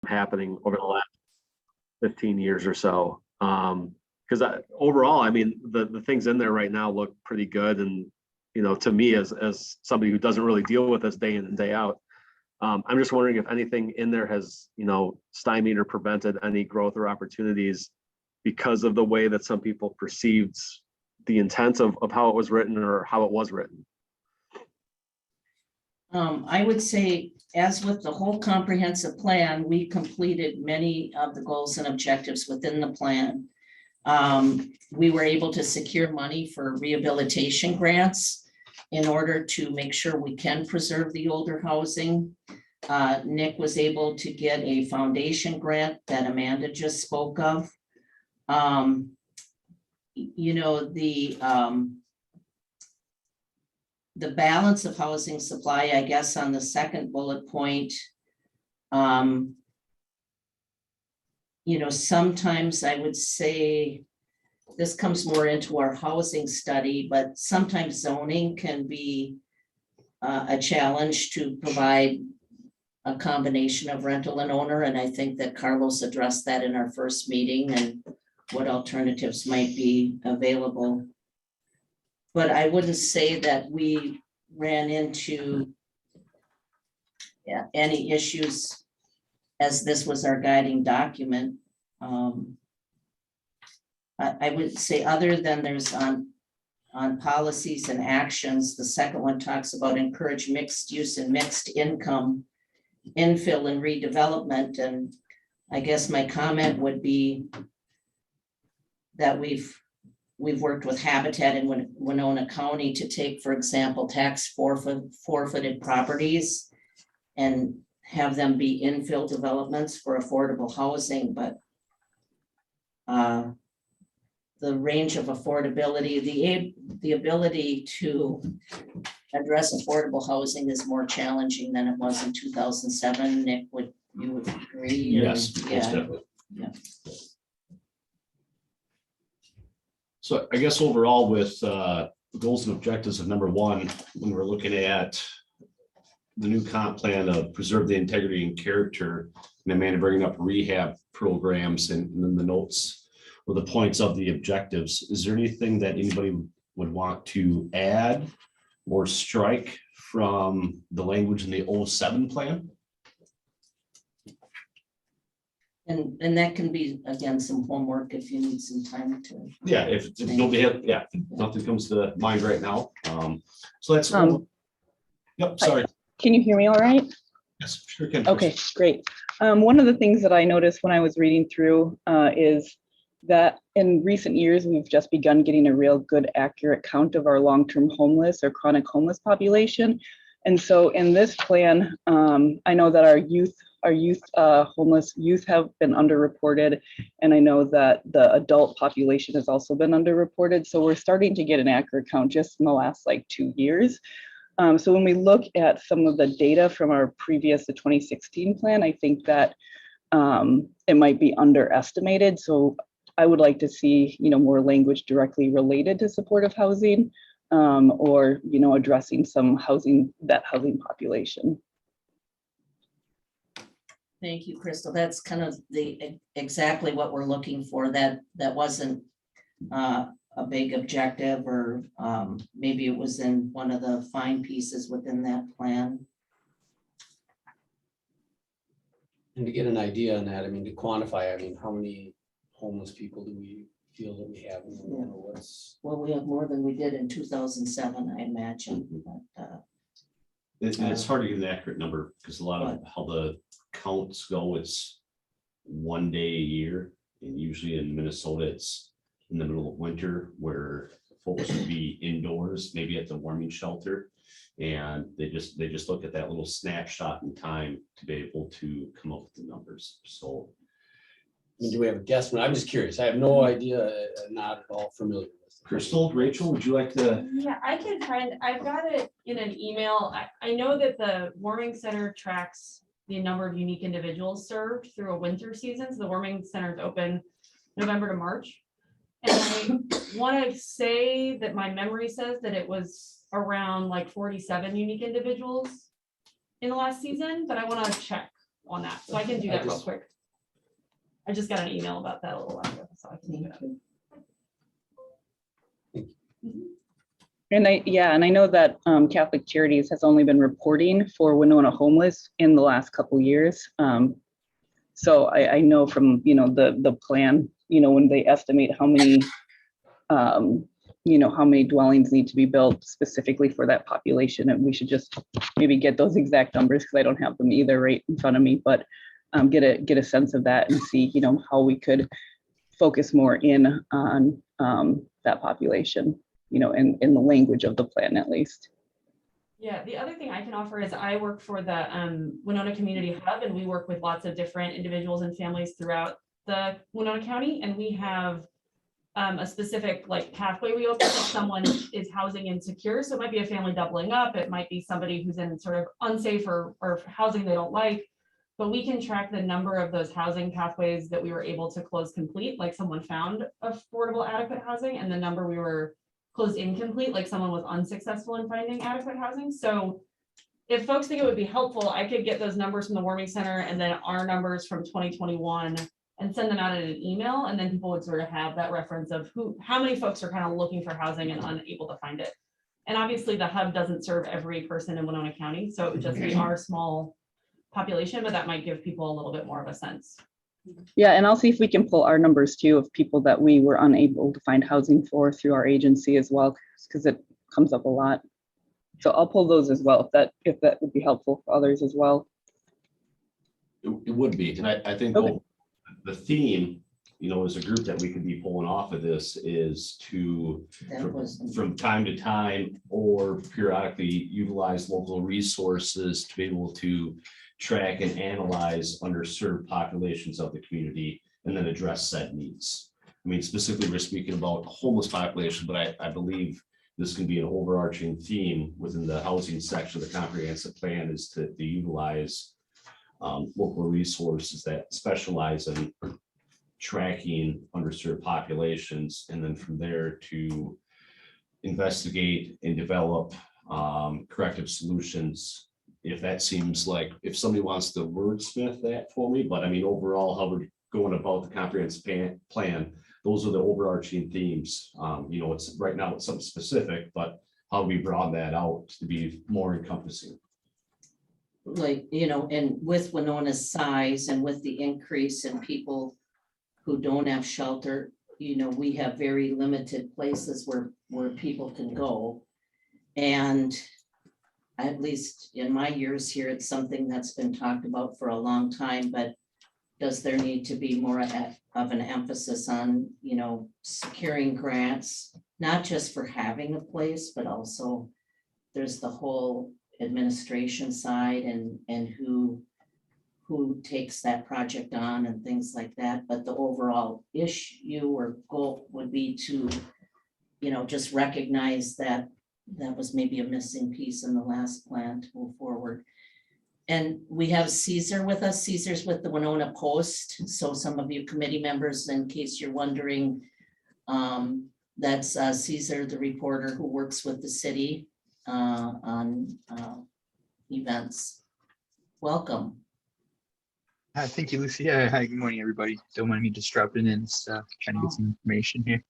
happening over the last 15 years or so. Because overall, I mean, the things in there right now look pretty good. And, you know, to me, as somebody who doesn't really deal with this day in and day out, I'm just wondering if anything in there has, you know, stymied or prevented any growth or opportunities because of the way that some people perceived the intent of how it was written or how it was written. I would say, as with the whole comprehensive plan, we completed many of the goals and objectives within the plan. We were able to secure money for rehabilitation grants in order to make sure we can preserve the older housing. Nick was able to get a foundation grant that Amanda just spoke of. You know, the balance of housing supply, I guess, on the second bullet point, you know, sometimes I would say this comes more into our housing study, but sometimes zoning can be a challenge to provide a combination of rental and owner. And I think that Carlos addressed that in our first meeting and what alternatives might be available. But I wouldn't say that we ran into any issues as this was our guiding document. I would say, other than there's on policies and actions, the second one talks about encourage mixed use and mixed income, infill and redevelopment. And I guess my comment would be that we've worked with Habitat in Winona County to take, for example, tax forfeited properties and have them be infill developments for affordable housing. But the range of affordability, the ability to address affordable housing is more challenging than it was in 2007. Nick, you would agree? Yes, Yeah. definitely. Yeah. So I guess overall with goals and objectives of number one, when we're looking at the new comp plan of preserve the integrity and character, and Amanda bringing up rehab programs and then the notes or the points of the objectives, is there anything that anybody would want to add or strike from the language in the 07 plan? And that can be, again, some homework if you need some time to. Yeah, if nobody had, yeah, if nothing comes to mind right now. So that's, yep, sorry. Can you hear me all right? Yes, sure can. Okay, great. One of the things that I noticed when I was reading through is that in recent years, we've just begun getting a real good, accurate count of our long-term homeless or chronic homeless population. And so in this plan, I know that our homeless youth have been underreported. And I know that the adult population has also been underreported. So we're starting to get an accurate count just in the last like 2 years. So when we look at some of the data from our previous, the 2016 plan, I think that it might be underestimated. So I would like to see, more language directly related to supportive housing, or, addressing some housing population. Thank you, Crystal. That's kind of exactly what we're looking for. That wasn't a big objective, or maybe it was in one of the fine pieces within that plan. And to get an idea on that, to quantify, how many homeless people do we feel that we have? Well, we have more than we did in 2007, I imagine. But, it's hard to get an accurate number because a lot of how the counts go, it's 1 day a year, and usually in Minnesota it's in the middle of winter where folks would be indoors, maybe at the warming shelter, and they just look at that little snapshot in time to be able to come up with the numbers. So do we have a guesstimate? I'm just curious. I have no idea, not at all familiar with it. Crystal, Rachel, would you like to? Yeah, I can I've got it in an email. I know that the warming center tracks the number of unique individuals served through a winter season. So the warming center is open November to March. And I want to say that my memory says that it was around like 47 unique individuals in the last season, but I want to check. on that, so I can do that real quick. I just got an email about that a little while ago, so I can do that. And I know that Catholic Charities has only been reporting for Winona homeless in the last couple years. So I know from, the plan, when they estimate how many, how many dwellings need to be built specifically for that population, and we should just maybe get those exact numbers, because I don't have them either right in front of me, but get a sense of that and see, how we could focus more in on that population, in the language of the plan at least. Yeah, the other thing I can offer is I work for the Winona Community Hub, and we work with lots of different individuals and families throughout the Winona County, and we have a specific pathway we open if someone is housing insecure. So it might be a family doubling up, it might be somebody who's in sort of unsafe or housing they don't like, but we can track the number of those housing pathways that we were able to close complete, like someone found affordable adequate housing, and the number we were closed incomplete, like someone was unsuccessful in finding adequate housing. So if folks think it would be helpful, I could get those numbers from the Warming Center and then our numbers from 2021 and send them out in an email, and then people would sort of have that reference of how many folks are kind of looking for housing and unable to find it. And obviously the hub doesn't serve every person in Winona County, so it would just be our small population, but that might give people a little bit more of a sense. Yeah, and I'll see if we can pull our numbers too of people that we were unable to find housing for through our agency as well, because it comes up a lot. So I'll pull those as well, if that would be helpful for others as well. It would be, and I think Okay. the theme, as a group that we could be pulling off of this is to, from time to time or periodically utilize local resources to be able to track and analyze underserved populations of the community and then address said needs. I mean, specifically, we're speaking about homeless population, but I believe this can be an overarching theme within the housing section of the comprehensive plan, is to utilize local resources that specialize in tracking underserved populations, and then from there to investigate and develop corrective solutions. If that seems like, if somebody wants to wordsmith that for me, but I mean, overall, how we're going about the comprehensive plan, those are the overarching themes. It's right now it's something specific, but how we broaden that out to be more encompassing. And with Winona's size and with the increase in people who don't have shelter, we have very limited places where people can go. And at least in my years here, it's something that's been talked about for a long time, but does there need to be more of an emphasis on, securing grants, not just for having a place, but also there's the whole administration side and who takes that project on and things like that. But the overall issue or goal would be to, just recognize that was maybe a missing piece in the last plan to move forward. And we have Caesar with us. Caesar's with the Winona Post. So some of you committee members, in case you're wondering, that's Caesar, the reporter who works with the city on events. Welcome. Thank you, Lucy. Hi, good morning, everybody. Don't mind me disrupting and trying to get some information here.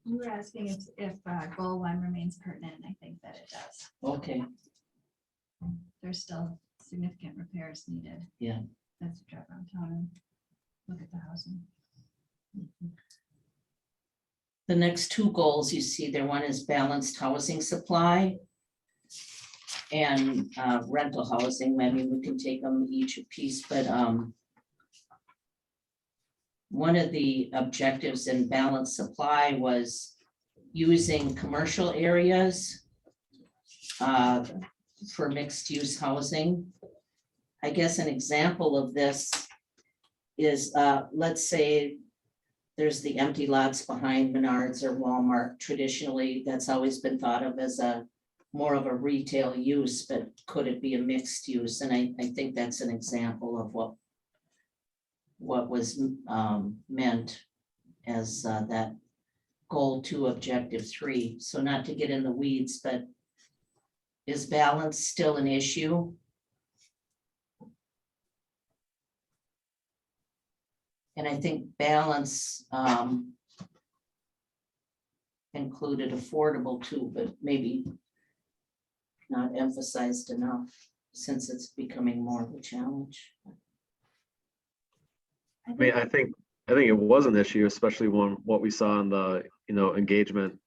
You were asking if goal 1 remains pertinent, and I think that it does. Okay. There's still significant repairs needed. Yeah. As you drive around town and look at the housing. The next two goals you see there, one is balanced housing supply and rental housing. Maybe we can take them each a piece, but one of the objectives in balanced supply was using commercial areas for mixed use housing. I guess an example of this is, let's say there's the empty lots behind Menards or Walmart. Traditionally, that's always been thought of as more of a retail use, but could it be a mixed use? And I think that's an example of what was meant as that goal 2, objective 3. So not to get in the weeds, but is balance still an issue? And I think balance included affordable too, but maybe not emphasized enough since it's becoming more of a challenge. I I mean, think I think it was an issue, especially when what we saw in the, engagement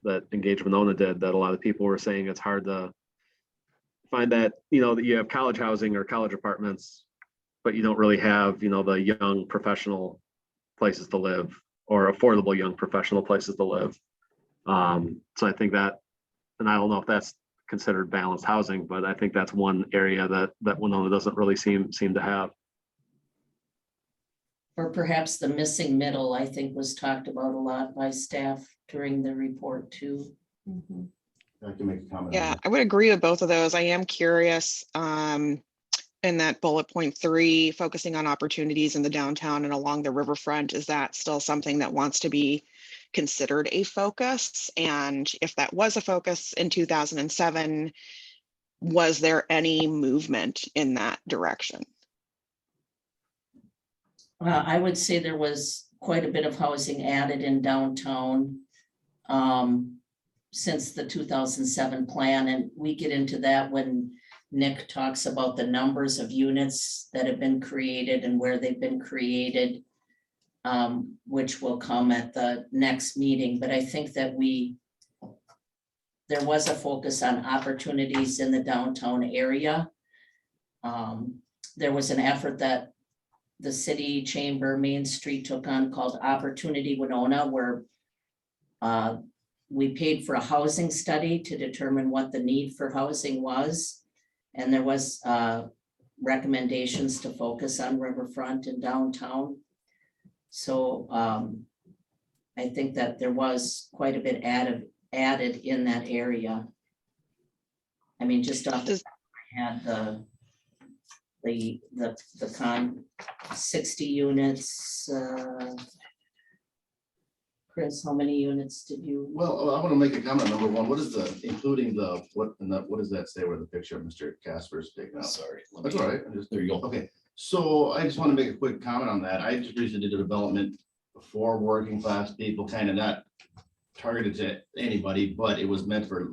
that Engage Winona did, that a lot of people were saying it's hard to find that, that you have college housing or college apartments, but you don't really have, the young professional places to live or affordable young professional places to live. So I think that, and I don't know if that's considered balanced housing, but I think that's one area that Winona doesn't really seem to have. Or perhaps the missing middle, I think, was talked about a lot by staff during the report too. Mhm. I can make a comment. on Yeah, that. I would agree with both of those. I am curious in that bullet point 3, focusing on opportunities in the downtown and along the riverfront. Is that still something that wants to be considered a focus? And if that was a focus in 2007, was there any movement in that direction? I would say there was quite a bit of housing added in downtown since the 2007 plan, and we get into that when Nick talks about the numbers of units that have been created and where they've been created, which will come at the next meeting. But I think that there was a focus on opportunities in the downtown area. There was an effort that the city chamber Main Street took on called Opportunity Winona, where we paid for a housing study to determine what the need for housing was. And there was recommendations to focus on riverfront and downtown. So I think that there was quite a bit added in that area. I mean, just off the top of my head, the con 60 units. Chris, how many units did you? Well, I want to make a comment. Number one, what is including what does that say where the picture of Mr. Casper's taken out? Sorry. let That's me- all right. I'm just, There you go. okay. So I just want to make a quick comment on that. I just recently did a development for working class people, kind of not targeted to anybody, but it was meant for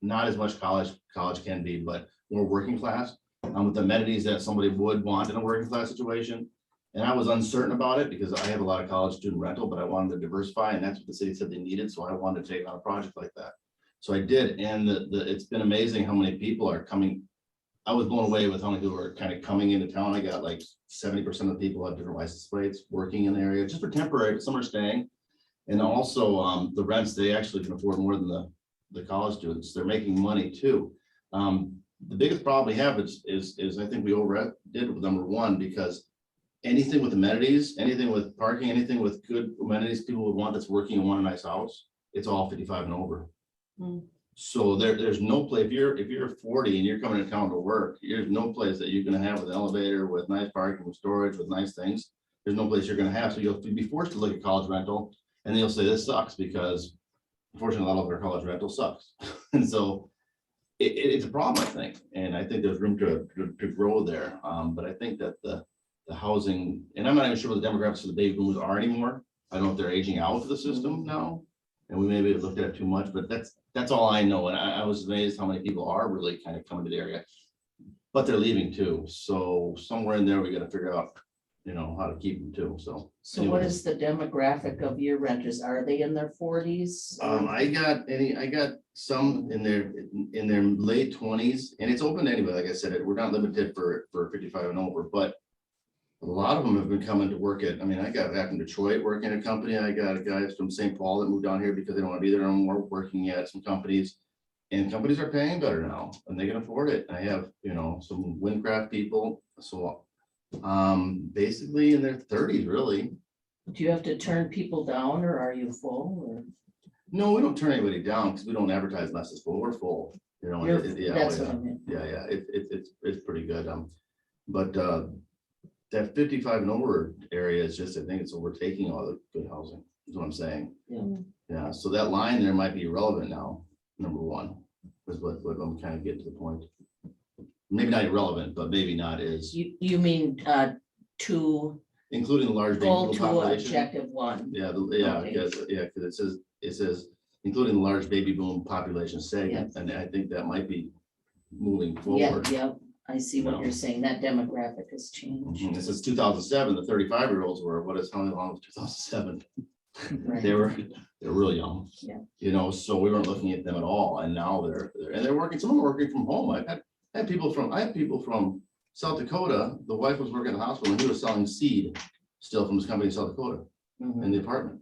not as much college can be, but more working class, with amenities that somebody would want in a working class situation. And I was uncertain about it because I have a lot of college student rental, but I wanted to diversify, and that's what the city said they needed. So I wanted to take on a project like that. So I did, and it's been amazing how many people are coming. I was blown away with how many people are kind of coming into town. I got like 70% of the people have different license plates working in the area just for temporary, but some are staying. And also the rents, they actually can afford more than the college students. They're making money too. The biggest problem we have is I think we overdid with number one, because anything with amenities, anything with parking, anything with good amenities people would want that's working and want a nice house, it's all 55 and over. So there's no place, if you're 40 and you're coming to town to work, there's no place that you're gonna have with an elevator, with nice parking, with storage, with nice things. There's no place you're gonna have. So you'll be forced to look at college rental, and they'll say this sucks because unfortunately a lot of our college rental sucks. And so it's a problem, I think. And I think there's room to grow there. But I think that the housing, and I'm not even sure what the demographics of the baby boomers are anymore. I don't know if they're aging out of the system now, and we maybe have looked at it too much, but that's all I know. And I was amazed how many people are really kind of coming to the area, but they're leaving too. So somewhere in there, we got to figure out, how to keep them too. So What is the demographic of your renters? Are they in their 40s? I got some in their late 20s, and it's open to anybody. Like I said, we're not limited for 55 and over, but a lot of them have been coming to work I got back in Detroit working at a company. I got a guy from St. Paul that moved down here because they don't want to be there anymore, working at some companies. And companies are paying better now and they can afford it. I have, some Windcraft people. So basically in their 30s, really. Do you have to turn people down or are you full? Or? No, we don't turn anybody down because we don't advertise unless it's full. We're full. That's what I meant. Yeah. It's pretty good. But that 55 and over area is just, I think it's overtaking all the good housing, is what I'm saying. Yeah. Yeah, so that line there might be irrelevant now, number one. Was what I'm kind of getting to the point. Maybe not irrelevant, but maybe not is, You mean to including the large baby goal boom to population. objective one? Yeah, Okay. because it says, including the large baby boom population segment, and I think that might be moving Yeah, forward. yeah, I see what No. you're saying. That demographic has changed. Mhm. This is 2007, the 35-year-olds were, how long was 2007? Right. They're real young. Yeah. You know, so we weren't looking at them at all, and now they're working, some of them are working from home. I had people from South Dakota. The wife was working in the hospital, and he was selling seed still from his company in South Dakota Mhm. in the apartment.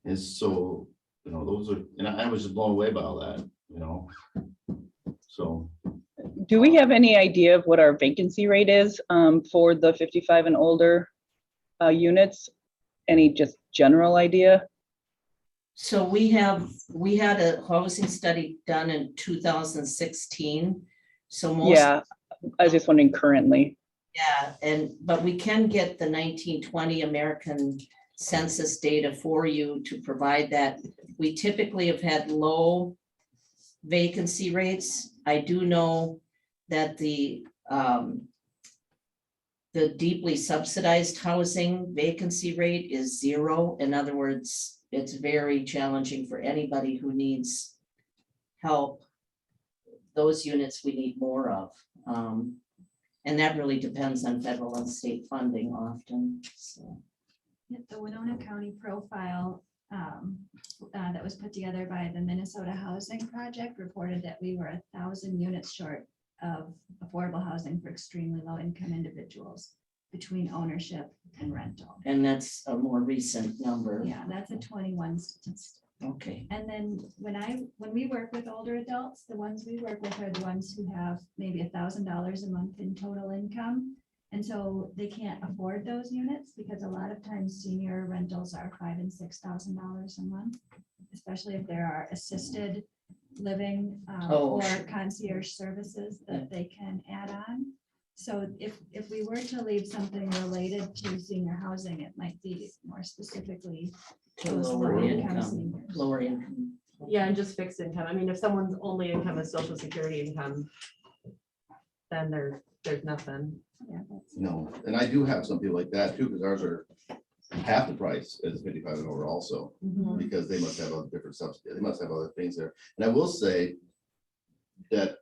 And so, you know, those are, and I was just blown away by all that, you know. So Do we have any idea of what our vacancy rate is for the 55 and older units? Any just general idea? So we had a housing study done in 2016. So most, Yeah, I was just wondering currently. yeah, but we can get the 1920 American Census data for you to provide that. We typically have had low vacancy rates. I do know that the deeply subsidized housing vacancy rate is 0. In other words, it's very challenging for anybody who needs help. Those units we need more of. And that really depends on federal and state funding often, so. The Winona County profile that was put together by the Minnesota Housing Project reported that we were 1,000 units short of affordable housing for extremely low income individuals between ownership and rental. And that's a more recent number. Yeah, that's a 21 statistic. Okay, And then when we work with older adults, the ones we work with are the ones who have maybe $1,000 a month in total income. And so they can't afford those units because a lot of times senior rentals are $5,000 and $6,000 a month, especially if there are assisted living or sure. concierge services that they can add on. So if we were to leave something related to senior housing, it might be more specifically To those lower low-income income, seniors. lower income. Yeah, and just fixed income. I mean, if someone's only income is social security income, then there's nothing. Yeah, that's- no, and I do have some people like that too, because ours are half the price as 55 and over also, because they must have a different subsidy. They must have other things there. And I will say that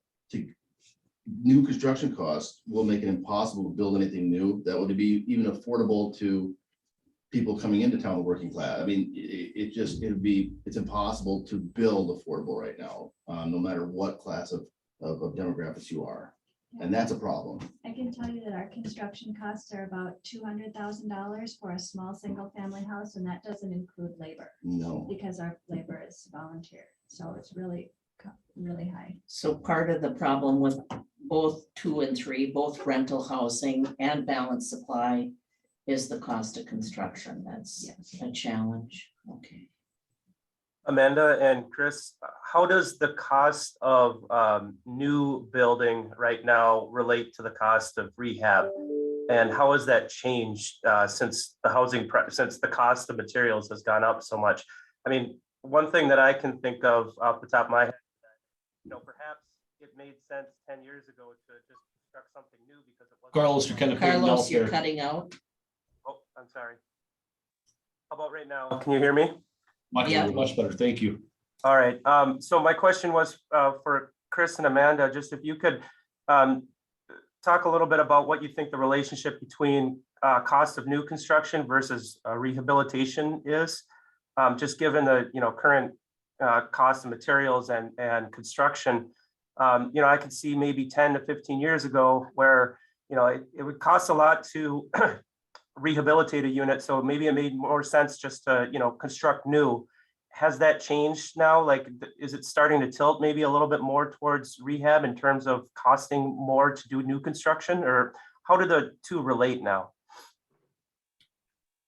new construction costs will make it impossible to build anything new that would be even affordable to people coming into town, working class. I mean, it's impossible to build affordable right now, no matter what class of demographics you are. And that's a problem. I can tell you that our construction costs are about $200,000 for a small single family house, and that doesn't include labor No. because our labor is volunteer. So it's really high. So part of the problem with both 2 and 3, both rental housing and balanced supply, is the cost of construction. That's Yes. a challenge. Okay. Amanda and Chris, how does the cost of new building right now relate to the cost of rehab? And how has that changed since the cost of materials has gone up so much? I mean, one thing that I can think of off the top of my head, perhaps it made sense 10 years ago to just construct something new because it wasn't. Carlos, you're kind of fading out Carlos, you're there. cutting out. Oh, I'm sorry. How about right now? Can you hear me? Yeah. Much better, thank you. All right. So my question was for Chris and Amanda, just if you could talk a little bit about what you think the relationship between cost of new construction versus rehabilitation is, just given the current cost of materials and construction. I could see maybe 10 to 15 years ago where it would cost a lot to rehabilitate a unit, so maybe it made more sense just to construct new. Has that changed now? Like, is it starting to tilt maybe a little bit more towards rehab in terms of costing more to do new construction, or how do the two relate now?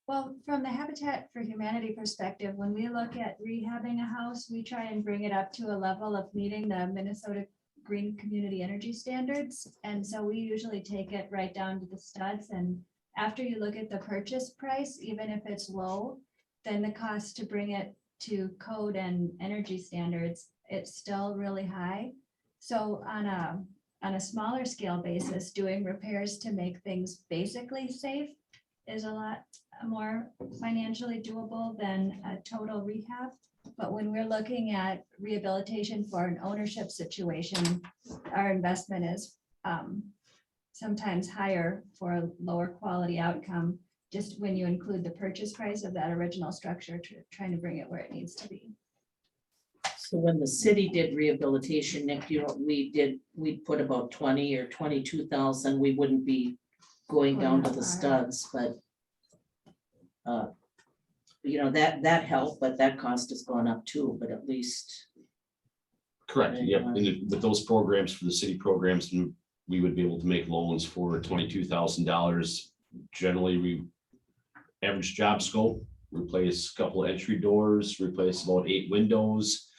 Well, from the Habitat for Humanity perspective, when we look at rehabbing a house, we try and bring it up to a level of meeting the Minnesota Green Community Energy Standards. And so we usually take it right down to the studs. And after you look at the purchase price, even if it's low, then the cost to bring it to code and energy standards, it's still really high. So on a smaller scale basis, doing repairs to make things basically safe is a lot more financially doable than a total rehab. But when we're looking at rehabilitation for an ownership situation, our investment is sometimes higher for a lower quality outcome, just when you include the purchase price of that original structure, trying to bring it where it needs to be. So when the city did rehabilitation, Nick, you know, we put about 20 or 22,000, we wouldn't be going down to the studs, but you know, that helped, but that cost has gone up too, but at least. Correct, yep, and with those programs, for the city programs, we would be able to make loans for $22,000. Generally, we average job scope, replace a couple of entry doors, replace about 8 windows,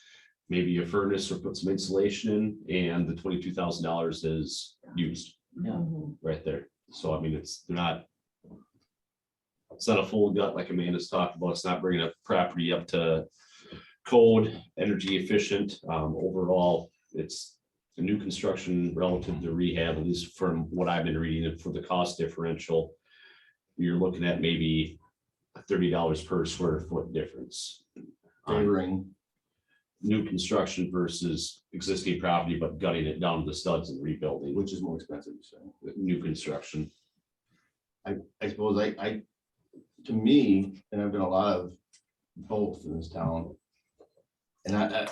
maybe a furnace or put some insulation in, and the $22,000 is used Yeah. right there. So I mean, it's not a full gut like Amanda's talked about. It's not bringing a property up to code, energy efficient. Overall, it's a new construction relative to rehab, at least from what I've been reading, and for the cost differential, you're looking at maybe $30 per square foot difference. Favoring New construction versus existing property, but gutting it down to the studs and rebuilding, which is more expensive, so. new construction. I suppose I, to me, and I've done a lot of both in this town. And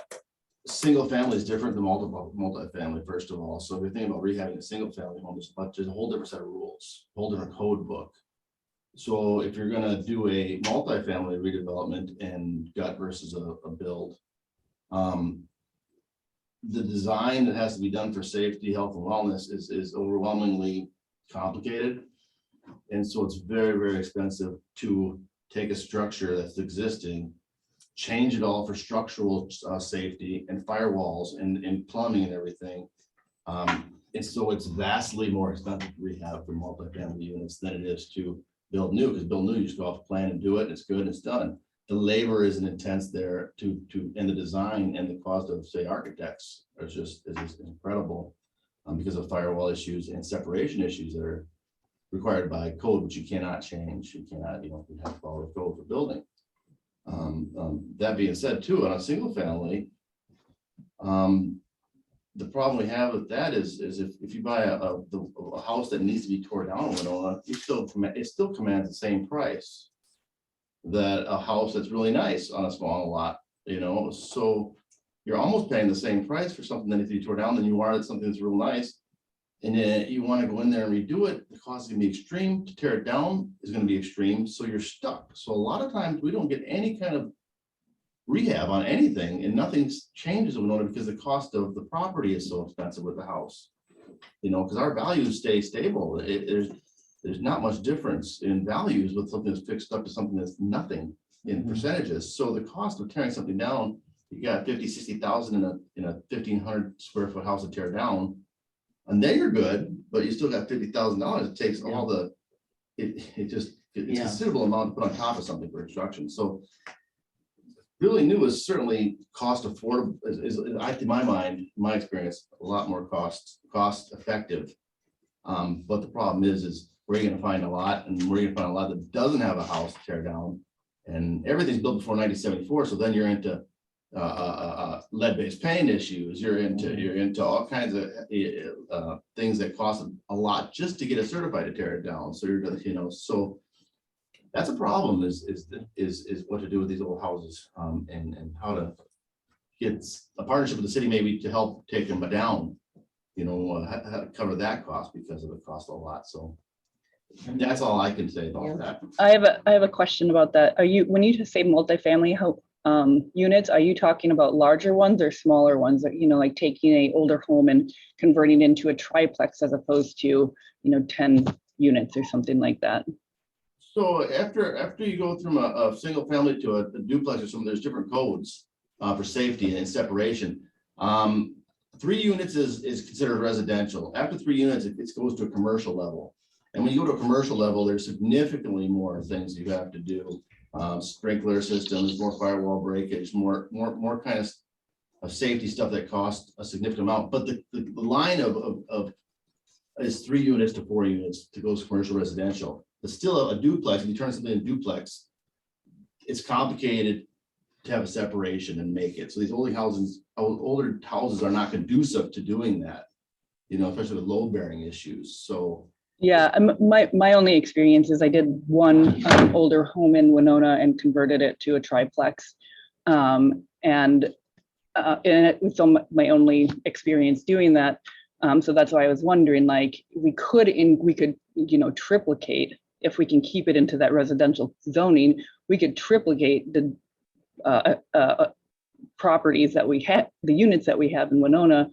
single family is different than multifamily, first of all. So if you think about rehabbing a single family home, there's a whole different set of rules, whole different code book. So if you're gonna do a multifamily redevelopment and gut versus a build, the design that has to be done for safety, health, and wellness is overwhelmingly complicated. And so it's very, very expensive to take a structure that's existing, change it all for structural safety and firewalls and plumbing and everything. And so it's vastly more expensive to rehab for multifamily units than it is to build new, because build new, you just go off plan and do it, and it's good, and it's done. The labor isn't intense there and the design and the cost of, say, architects is just incredible because of firewall issues and separation issues that are required by code, which you cannot change. You cannot, you have to follow the code for building. That being said, too, on a single family, the problem we have with that is if you buy a house that needs to be torn down, it still commands the same price that a house that's really nice on a small lot, so you're almost paying the same price for something that needs to be torn down than you are something that's real nice. And then you want to go in there and redo it, the cost is gonna be extreme. To tear it down is gonna be extreme, so you're stuck. So a lot of times we don't get any kind of rehab on anything, and nothing changes because the cost of the property is so expensive with the house. Because our values stay stable. There's not much difference in values with something that's fixed up to something that's nothing in percentages. So the cost of tearing something down, you got 50,000-60,000 in a 1,500 square foot house to tear down. And then you're good, but you still got $50,000. It takes all the, it's a considerable amount to put on top of something for construction. So really new is certainly cost affordable, is to my mind, my experience, a lot more cost effective. But the problem is where you're gonna find a lot, and where you're gonna find a lot that doesn't have a house to tear down, and everything's built before 1974. So then you're into lead-based paint issues. You're into all kinds of things that cost a lot just to get it certified to tear it down. So you're gonna, so that's a problem. Is what to do with these old houses, and how to get a partnership with the city maybe to help take them down. How to cover that cost because of it costs a lot. So that's all I can say about that. I have a question about that. When you say multifamily units, are you talking about larger ones or smaller ones? Like taking an older home and converting it into a triplex as opposed to 10 units or something like that? So after you go from a single family to a duplex or something, there's different codes for safety and separation. 3 units is considered residential. After 3 units, it goes to a commercial level. And when you go to a commercial level, there's significantly more things you have to do. Sprinkler systems, more firewall breakage, more kind of safety stuff that cost a significant amount, but the line of is 3 units to 4 units to go to commercial residential. It's still a duplex. If you turn something into duplex, it's complicated to have a separation and make it. So these older houses are not conducive to doing that, you know, especially with load bearing issues. So Yeah, my only experience is I did one older home in Winona and converted it to a triplex. And it was my only experience doing that. So that's why I was wondering, like, we could, you know, triplicate, if we can keep it into that residential zoning, we could triplicate the properties that we have, the units that we have in Winona,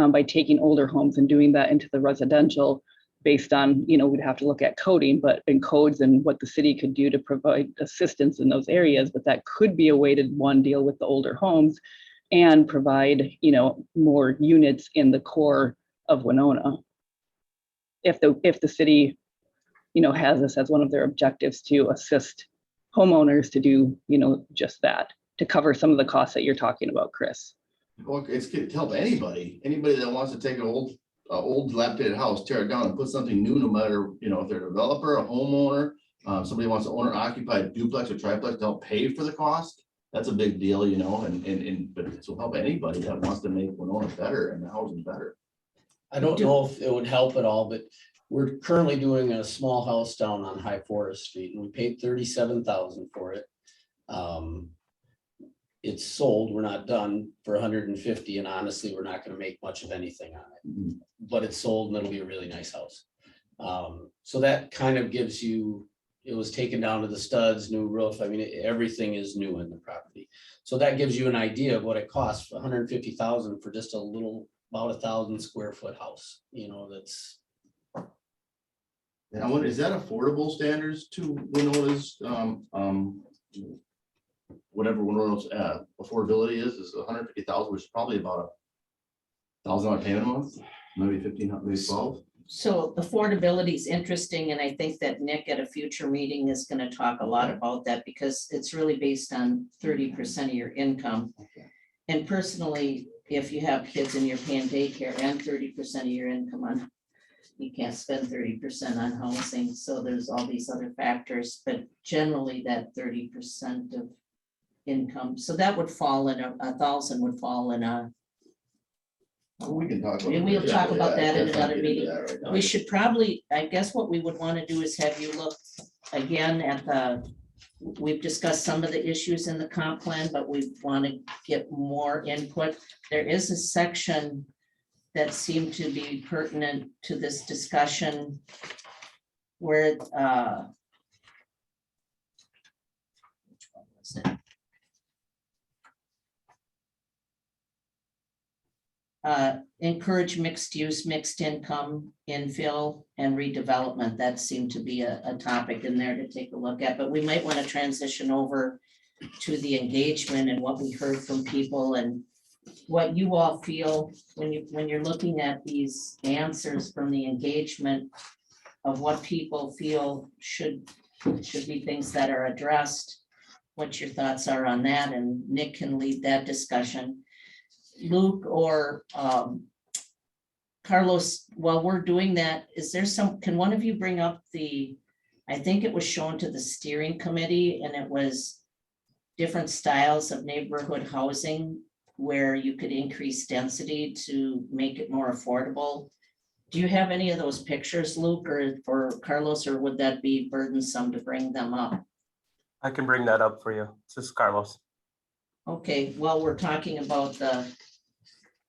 by taking older homes and doing that into the residential based on, you know, we'd have to look at coding, but in codes and what the city could do to provide assistance in those areas. But that could be a way to, one, deal with the older homes and provide, you know, more units in the core of Winona. If the city, you know, has this as one of their objectives to assist homeowners to do, you know, just that, to cover some of the costs that you're talking about, Chris. well, it's to help anybody that wants to take an old dilapidated house, tear it down and put something new, no matter, you know, if they're a developer, a homeowner, somebody wants to owner occupied duplex or triplex to help pay for the cost. That's a big deal, you know, but it will help anybody that wants to make Winona better and the housing better. I don't know if it would help at all, but we're currently doing a small house down on High Forest Street and we paid $37,000 for it. It's sold, we're not done for 150, and honestly, we're not gonna make much of anything on it. But it's sold and it'll be a really nice house. So that kind of gives you, it was taken down to the studs, new roof. I mean, everything is new in the property. So that gives you an idea of what it costs, 150,000 for just a little, about 1,000 square foot house, you know, that's. And I wonder, is that affordable standards to Winona's, whatever Winona's affordability is 150,000, which is probably about $1,000 payment a month, maybe 1,500, maybe 12. So affordability is interesting, and I think that Nick at a future meeting is going to talk a lot about that, because it's really based on 30% of your income. And personally, if you have kids and you're paying daycare and 30% of your income on, you can't spend 30% on housing. So there's all these other factors, but generally that 30% of income. So that would fall in 1,000 would fall in a. We can talk about. We'll talk about that in let's another not get into meeting. that right now. We should probably, I guess what we would want to do is have you look again at we've discussed some of the issues in the comp plan, but we want to get more input. There is a section that seemed to be pertinent to this discussion where, which one was it? Encourage mixed use, mixed income, infill and redevelopment. That seemed to be a topic in there to take a look at, but we might want to transition over to the engagement and what we heard from people and what you all feel when you're looking at these answers from the engagement of what people feel should be things that are addressed. What your thoughts are on that, and Nick can lead that discussion. Luke or Carlos, while we're doing that, is there can one of you bring up I think it was shown to the steering committee, and it was different styles of neighborhood housing where you could increase density to make it more affordable. Do you have any of those pictures, Luke or Carlos, or would that be burdensome to bring them up? I can bring that up for you. This is Carlos. Okay, well, we're talking about the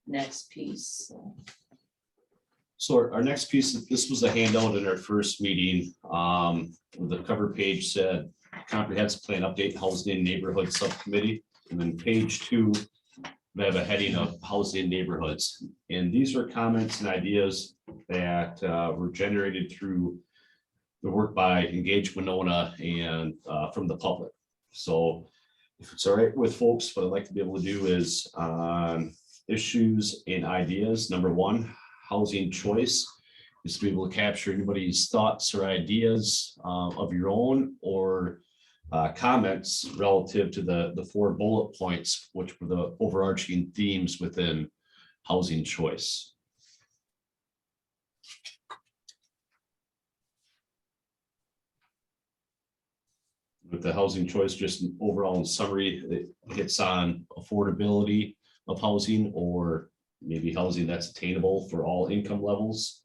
next piece. So our next piece, this was a handout in our first meeting. The cover page said comprehensive plan update housing and neighborhood subcommittee. And then page 2, we have a heading of housing and neighborhoods. And these are comments and ideas that were generated through the work by Engage Winona and from the public. So if it's all right with folks, what I'd like to be able to do is issues and ideas. Number 1, housing choice is to be able to capture anybody's thoughts or ideas of your own, or comments relative to the 4 bullet points, which were the overarching themes within housing choice. With the housing choice, just an overall in summary, it hits on affordability of housing, or maybe housing that's attainable for all income levels.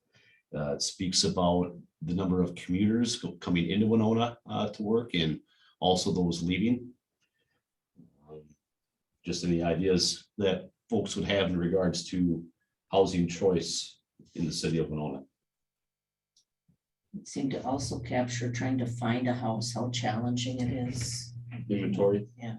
It speaks about the number of commuters coming into Winona to work, and also those leaving. Just any ideas that folks would have in regards to housing choice in the city of Winona. It seemed to also capture trying to find a house, how challenging it is. Inventory. Yeah.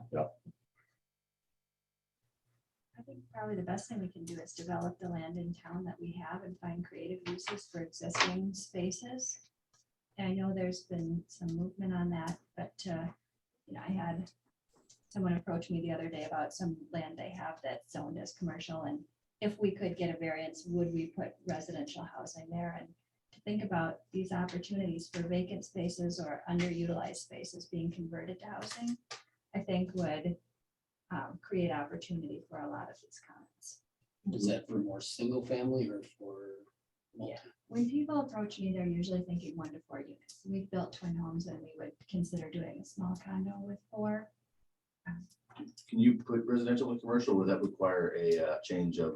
I think probably the best thing we can do is develop the land in town that we have and find creative uses for existing spaces. And I know there's been some movement on that, but I had someone approach me the other day about some land they have that's zoned as commercial, and if we could get a variance, would we put residential housing there? And to think about these opportunities for vacant spaces or underutilized spaces being converted to housing, I think would create opportunity for a lot of these comments. Is that for more single family or for? multi? Yeah. When people approach me, they're usually thinking 1 to 4 units. We've built twin homes and we would consider doing a small condo with 4. Can you put residential and commercial? Would that require a change of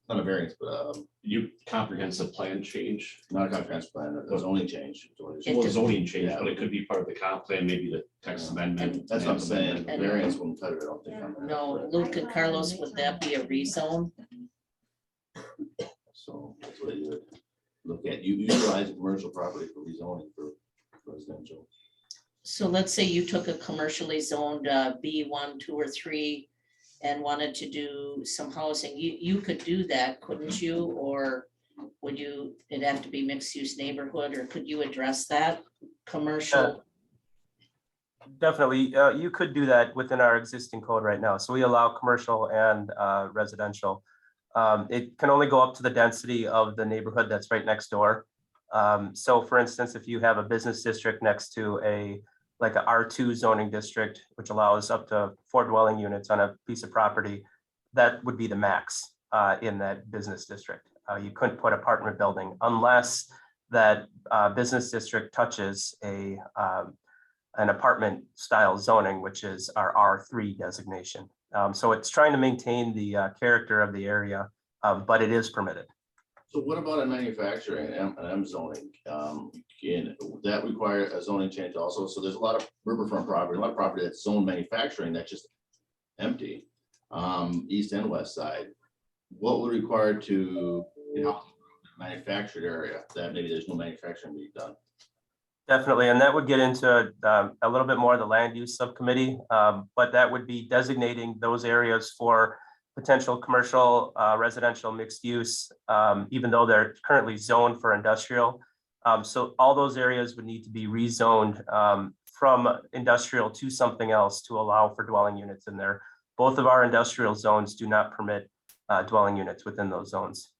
not a variance, but You comprehensive plan change, not a comprehensive plan, a zoning change? It or does- zoning change, but it could be part of the comp plan, maybe the text amendment. That's what I'm saying. And- Variance won't cut it, I don't think. No, Luke and Carlos, would that be a rezone? So that's what you would look at. You utilize commercial property for rezoning for residential. So let's say you took a commercially zoned B1, 2, or 3 and wanted to do some housing, you could do that, couldn't you? Or would you, it'd have to be mixed use neighborhood, or could you address that commercial? Definitely, you could do that within our existing code right now. So we allow commercial and residential. It can only go up to the density of the neighborhood that's right next door. So for instance, if you have a business district next to a R2 zoning district, which allows up to 4 dwelling units on a piece of property, that would be the max in that business district. You couldn't put apartment building unless that business district touches an apartment style zoning, which is our R3 designation. So it's trying to maintain the character of the area, but it is permitted. So what about in manufacturing and M zoning? Can that require a zoning change also? So there's a lot of riverfront property, a lot of property that's zoned manufacturing that's just empty, east and west side. What would require to, manufactured area that maybe there's no manufacturing being done? Definitely, and that would get into a little bit more of the land use subcommittee, but that would be designating those areas for potential commercial, residential mixed use, even though they're currently zoned for industrial. So all those areas would need to be rezoned from industrial to something else to allow for dwelling units in there. Both of our industrial zones do not permit dwelling units within those zones.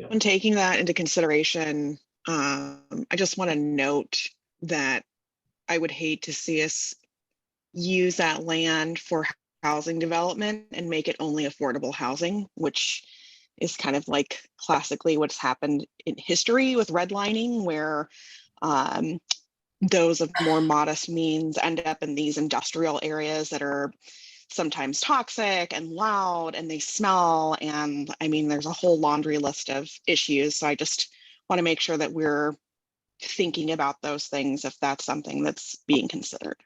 When taking that into consideration, I just want to note that I would hate to see us use that land for housing development and make it only affordable housing, which is kind of like classically what's happened in history with redlining, where those of more modest means end up in these industrial areas that are sometimes toxic and loud and they smell. And I mean, there's a whole laundry list of issues. So I just want to make sure that we're thinking about those things if that's something that's being considered.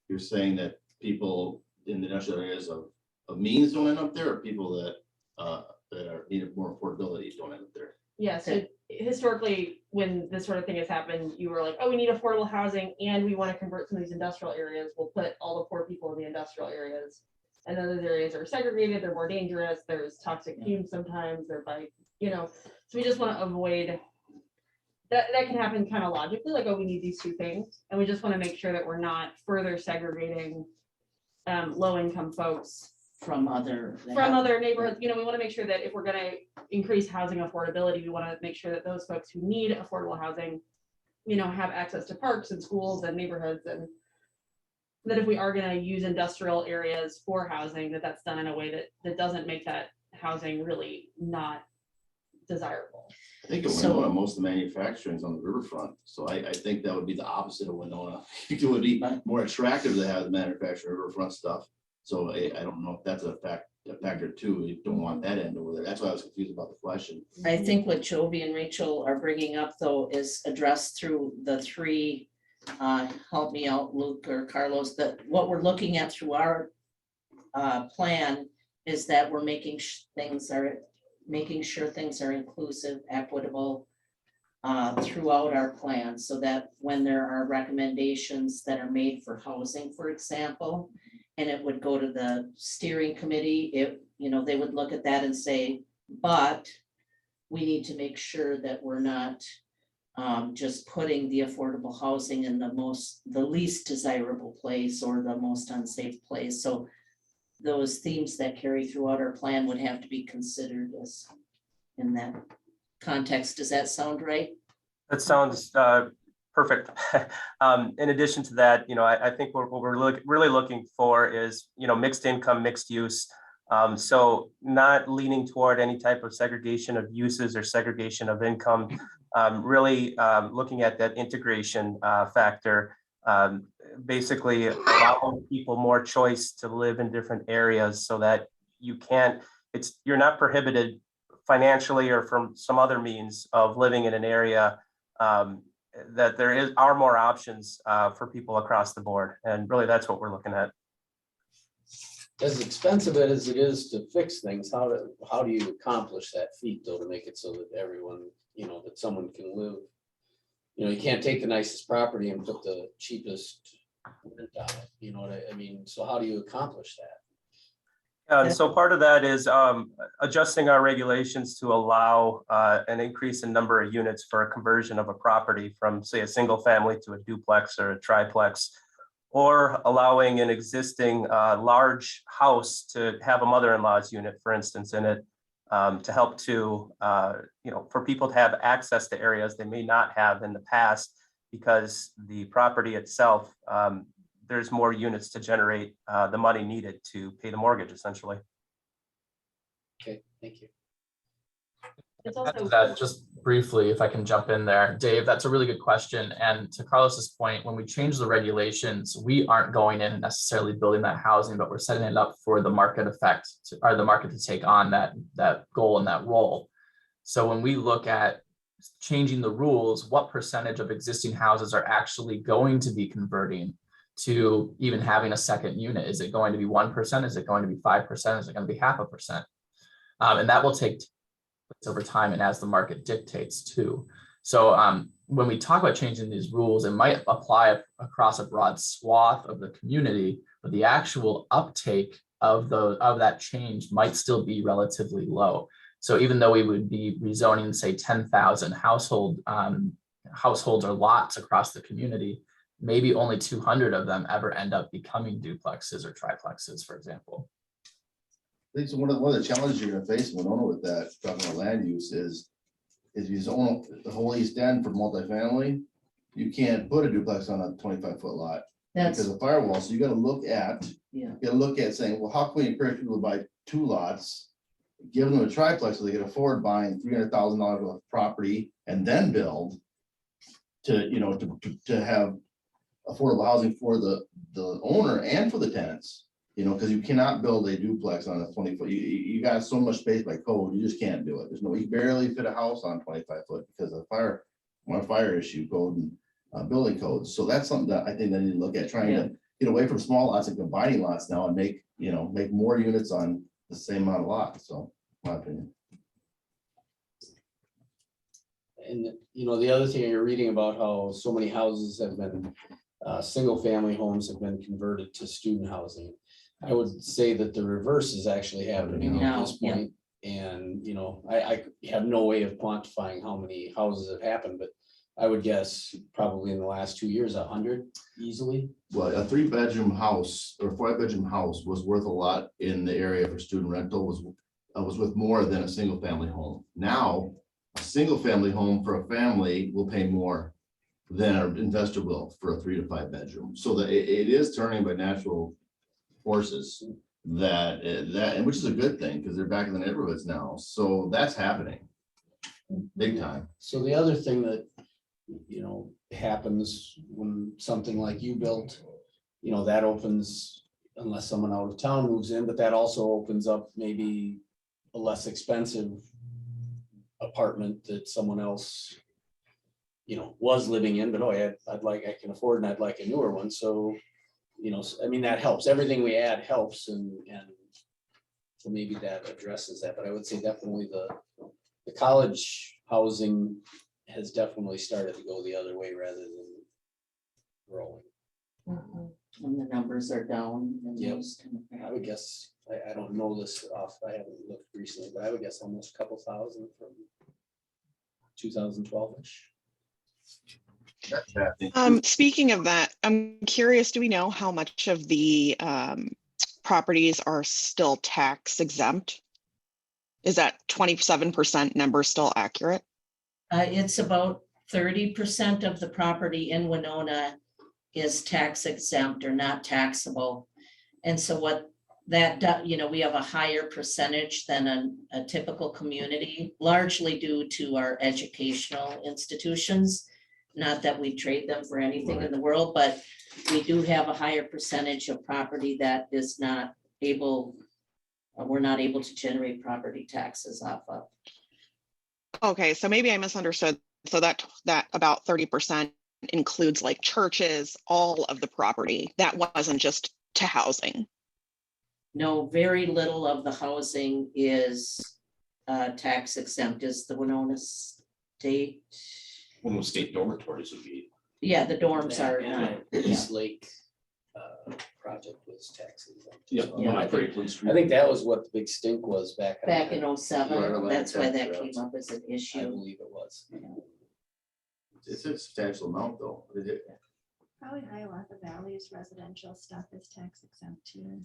You're saying that people in the industrial areas of means don't end up there, or people that are needed more affordability don't end up there? Yeah, so historically, when this sort of thing has happened, you were like, oh, we need affordable housing and we want to convert some of these industrial areas. We'll put all the poor people in the industrial areas. And then those areas are segregated, they're more dangerous, there's toxic fumes sometimes, they're so we just want to avoid that can happen kind of logically, like, oh, we need these two things. And we just want to make sure that we're not further segregating low income folks from other. from other neighborhoods, you know, we want to make sure that if we're gonna increase housing affordability, we want to make sure that those folks who need affordable housing, you know, have access to parks and schools and neighborhoods, and that if we are gonna use industrial areas for housing, that that's done in a way that doesn't make that housing really not desirable. I think of So- Winona, most of the manufacturing is on the riverfront, so I think that would be the opposite of Winona. It would be more attractive to have the manufacturing riverfront stuff. So I don't know if that's a factor too. You don't want that end over there. That's why I was confused about the question. I think what Joby and Rachel are bringing up, though, is addressed through the three, help me out, Luke or Carlos, that what we're looking at through our plan is that we're making sure things are inclusive, equitable throughout our plan, so that when there are recommendations that are made for housing, for example, and it would go to the steering committee, they would look at that and say, but we need to make sure that we're not just putting the affordable housing in the least desirable place or the most unsafe place. So those themes that carry throughout our plan would have to be considered as in that context. Does that sound right? That sounds perfect. In addition to that, I think what we're really looking for is, mixed income, mixed use. So not leaning toward any type of segregation of uses or segregation of income, really looking at that integration factor, basically allowing people more choice to live in different areas so that you're not prohibited financially or from some other means of living in an area, that there are more options for people across the board. And really that's what we're looking at. As expensive as it is to fix things, how do you accomplish that feat though, to make it so that everyone, that someone can live? You can't take the nicest property and put the cheapest rent on it, you know what I mean? So how do you accomplish that? So part of that is adjusting our regulations to allow an increase in number of units for a conversion of a property from, say, a single family to a duplex or a triplex, or allowing an existing large house to have a mother-in-law's unit, for instance, in it, to help to, for people to have access to areas they may not have in the past, because the property itself, there's more units to generate the money needed to pay the mortgage, essentially. Okay, thank you. It's Add to also, that, just briefly, if I can jump in there, Dave, that's a really good question. And to Carlos's point, when we change the regulations, we aren't going in and necessarily building that housing, but we're setting it up for the market effect, or the market to take on that goal and that role. So when we look at changing the rules, what percentage of existing houses are actually going to be converting to even having a second unit? Is it going to be 1%? Is it going to be 5%? Is it going to be 0.5%? And that will take over time and as the market dictates too. So when we talk about changing these rules, it might apply across a broad swath of the community, but the actual uptake of that change might still be relatively low. So even though we would be rezoning, say, 10,000 households or lots across the community, maybe only 200 of them ever end up becoming duplexes or triplexes, for example. I think so one of the challenges you're gonna face in Winona with that, talking about land use is you own the whole east end for multifamily, you can't put a duplex on a 25-foot lot because That's, of firewall. So you gotta look at saying, well, how can we encourage people to buy 2 lots? Give them a triplex so they can afford buying $300,000 worth of property and then build to have affordable housing for the owner and for the tenants. Because you cannot build a duplex on a 20-foot. You got so much space by code, you just can't do it. You barely fit a house on 25-foot because of fire issue code and building codes. So that's something that I think they need to look at, trying to get away from small lots and combining lots now and make more units on the same amount of lots. So, my opinion. And, the other thing you're reading about how so many houses have been, single family homes have been converted to student housing. I would say that the reverse is actually happening at this point. And, I have no way of quantifying how many houses have happened, but I would guess probably in the last 2 years, 100 easily. Well, a 3-bedroom house or 5-bedroom house was worth a lot in the area for student rental, was worth more than a single family home. Now, a single family home for a family will pay more than an investor will for a 3 to 5 bedroom. So that it is turning by natural forces and which is a good thing because they're back in the neighborhoods now. So that's happening big time. So the other thing that, happens when something like you built, that opens, unless someone out of town moves in, but that also opens up maybe a less expensive apartment that someone else, was living in, but I can afford and I'd like a newer one. So, that helps. Everything we add helps and so maybe that addresses that, but I would say definitely the college housing has definitely started to go the other way rather than growing. And the numbers are down. And Yep. those kind of things. I would guess, I don't know this off, I haven't looked recently, but I would guess almost a couple thousand from 2012-ish. That's happening. Speaking of that, I'm curious, do we know how much of the properties are still tax exempt? Is that 27% number still accurate? It's about 30% of the property in Winona is tax exempt or not taxable. And so what that does, we have a higher percentage than a typical community, largely due to our educational institutions. Not that we trade them for anything in the world, but we do have a higher percentage of property that is not able, we're not able to generate property taxes off of. Okay, so maybe I misunderstood. So that about 30% includes like churches, all of the property. That wasn't just to housing. No, very little of the housing is tax exempt. Is the Winona State? One of the state dormitories would be. Yeah, the dorms are And not. the East Lake project was tax exempt. Yeah. So I Franklin think that was what the big stink was back. Back in 07, Right, that's why that tax came up as an I issue. believe it was. It's a substantial amount though. Probably Hiawatha Valley's residential stuff is tax exempt too.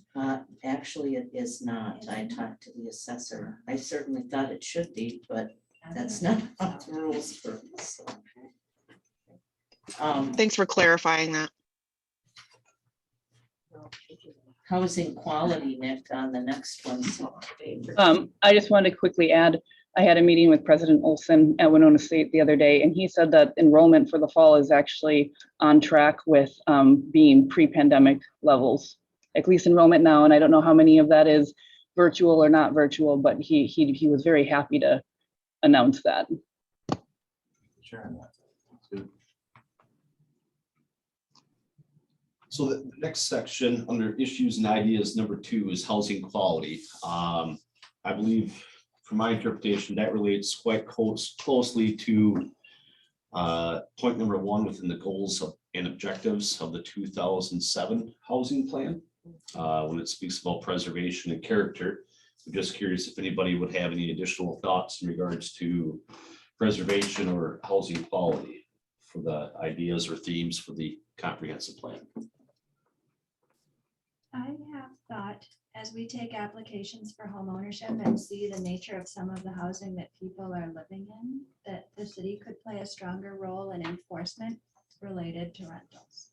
Actually, it is not. I talked to the assessor. I certainly thought it should be, but that's not how the rules for. So. Thanks for clarifying that. Housing quality, Nick, on the next one. I just wanted to quickly add, I had a meeting with President Olson at Winona State the other day, and he said that enrollment for the fall is actually on track with being pre-pandemic levels, at least enrollment now. And I don't know how many of that is virtual or not virtual, but he was very happy to announce that. Sure. So the next section under issues and ideas, number 2 is housing quality. I believe from my interpretation, that relates quite closely to point number 1 within the goals and objectives of the 2007 housing plan. When it speaks about preservation and character, I'm just curious if anybody would have any additional thoughts in regards to preservation or housing quality for the ideas or themes for the comprehensive plan. I have thought, as we take applications for home ownership and see the nature of some of the housing that people are living in, that the city could play a stronger role in enforcement related to rentals.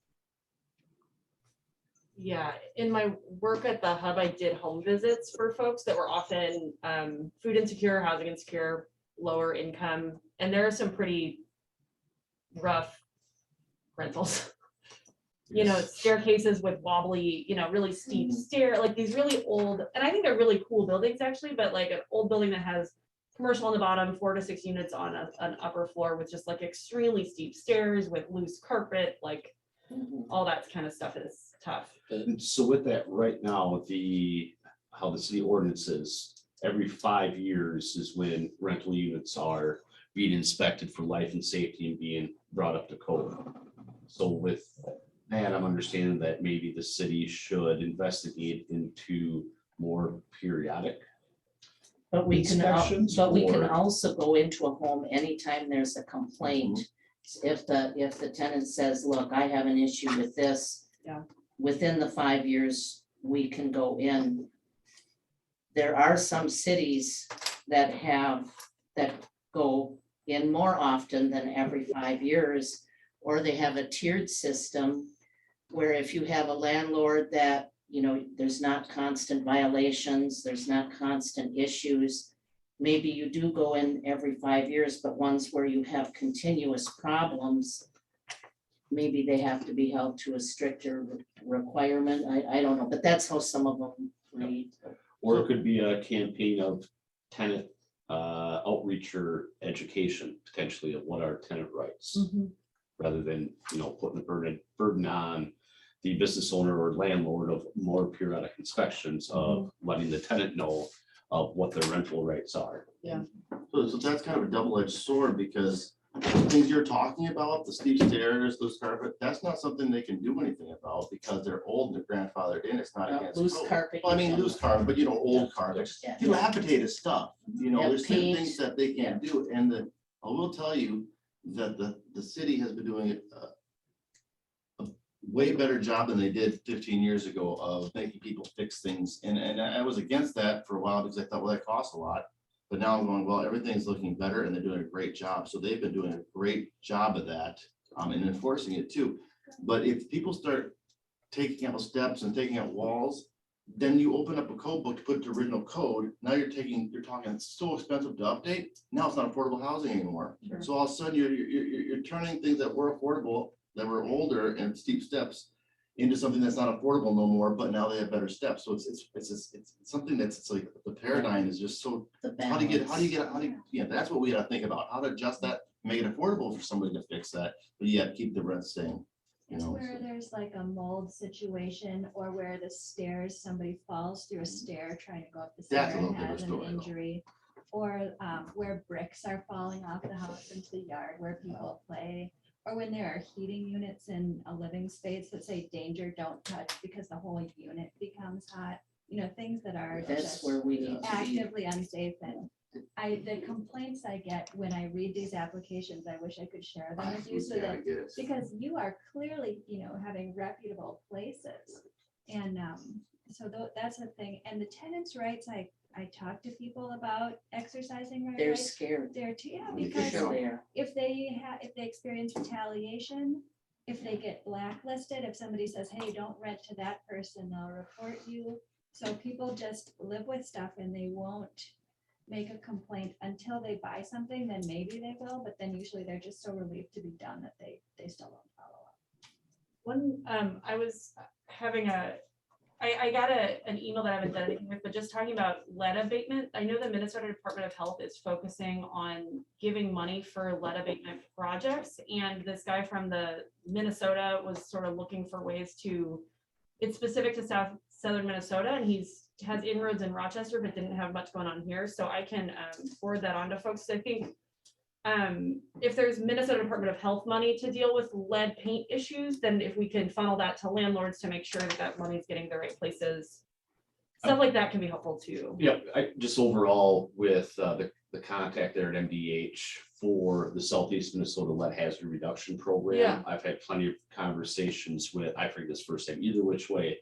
Yeah, in my work at the hub, I did home visits for folks that were often food insecure, housing insecure, lower income, and there are some pretty rough rentals. Staircases with wobbly, really steep stair, like these really old, and I think they're really cool buildings actually, but like an old building that has commercial on the bottom, 4 to 6 units on an upper floor with just like extremely steep stairs with loose carpet, like all that kind of stuff is tough. And so with that right now, how the city ordinance is, every 5 years is when rental units are being inspected for life and safety and being brought up to code. So with that, I'm understanding that maybe the city should investigate into more periodic. But we can inspections also or- go into a home anytime there's a complaint If the tenant says, look, I have an issue with this. Yeah. Within the 5 years, we can go in. There are some cities that go in more often than every 5 years, or they have a tiered system where if you have a landlord that, there's not constant violations, there's not constant issues, maybe you do go in every 5 years, but ones where you have continuous problems, maybe they have to be held to a stricter requirement. I don't know, but that's how some of them read. Or it could be a campaign of tenant outreach or education, potentially, of what are tenant rights, rather than, putting the burden on the business owner or landlord of more periodic inspections of letting the tenant know of what their rental rates are. So that's kind of a double-edged sword, because the things you're talking about, the steep stairs, those carpet, that's not something they can do anything about because they're old and they're grandfathered in. It's not against Loose code. carpet. Well, I mean, loose carpet, but old carpet, Yeah. dilapidated stuff, Yeah, there's certain paint. things that they can't do. And I will tell you that the city has been doing a way better job than they did 15 years ago of making people fix things. And I was against that for a while because I thought, well, that costs a lot. But now I'm going, well, everything's looking better and they're doing a great job. So they've been doing a great job of that and enforcing it too. But if people start taking out steps and taking out walls, then you open up a code book to put the original code. Now you're talking, it's so expensive to update. Now it's not affordable housing anymore. Sure. So all of a sudden you're turning things that were affordable, that were older and steep steps, into something that's not affordable no more, but now they have better steps. So it's something that's like the paradigm is just so, how do you, that's what we gotta think about, how to adjust that, make it affordable for somebody to fix that, but yet keep the rent staying. It's where there's like a mold situation, or where the stairs, somebody falls through a stair trying to go up the stair That's a and little has different an story, though. injury. Or where bricks are falling off the house into the yard where people play. Or when there are heating units in a living space that say danger, don't touch, because the whole unit becomes hot. Things that are That's just where we need to be. actively unsafe. And the complaints I get when I read these applications, I wish I could share them with you so that, because you are clearly, having reputable places. And so that's a thing. And the tenants' rights, I talk to people about exercising their They're rights. scared. They're too, Yeah, because There. if they experience retaliation, if they get blacklisted, if somebody says, hey, don't rent to that person, they'll report you. So people just live with stuff and they won't make a complaint until they buy something, then maybe they will, but then usually they're just so relieved to be done that they still don't follow up. One, I was having I got an email that I haven't done anything with, but just talking about lead abatement. I know the Minnesota Department of Health is focusing on giving money for lead abatement projects. And this guy from the Minnesota was sort of looking for ways it's specific to southern Minnesota, and has inroads in Rochester, but didn't have much going on here. So I can forward that on to folks. I think if there's Minnesota Department of Health money to deal with lead paint issues, then if we can funnel that to landlords to make sure that money is getting the right places, stuff like that can be helpful too. Yeah, just overall with the contact there at MDH for the Southeast Minnesota Lead Hazard Reduction Program. Yeah. I've had plenty of conversations with, I forget this first name, either which way.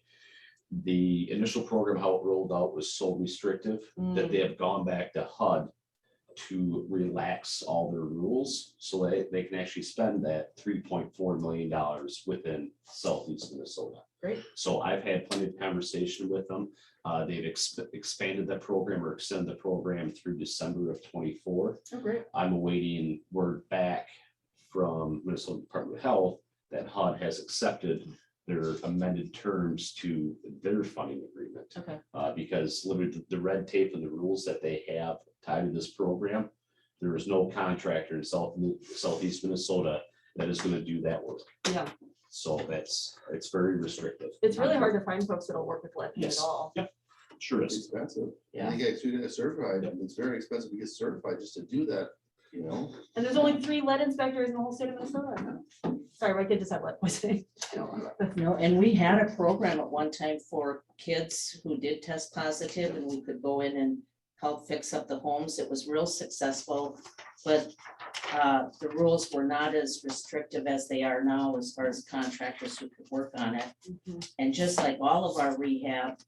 The initial program, how it rolled out, was so restrictive that they have gone back to HUD to relax all their rules so that they can actually spend that $3.4 million within Southeast Minnesota. Great. So I've had plenty of conversation with them. They've expanded that program or extended the program through December of 24. Oh, great. I'm awaiting word back from Minnesota Department of Health that HUD has accepted their amended terms to their funding agreement. Okay. Because literally the red tape and the rules that they have tied to this program, there is no contractor in Southeast Minnesota that is going to do that work. Yeah. So it's very restrictive. It's really hard to find folks that'll work with lead paint at Yes. all. Yep. Sure It's is. expensive. Yeah. And they get certified. It's very expensive to get certified just to do that, And there's only 3 lead inspectors in the whole state of Minnesota. Sorry, my kid just had lead poisoning. No, and we had a program at one time for kids who did test positive, and we could go in and help fix up the homes. It was real successful, but the rules were not as restrictive as they are now as far as contractors who could work on it. And just like all of our rehab,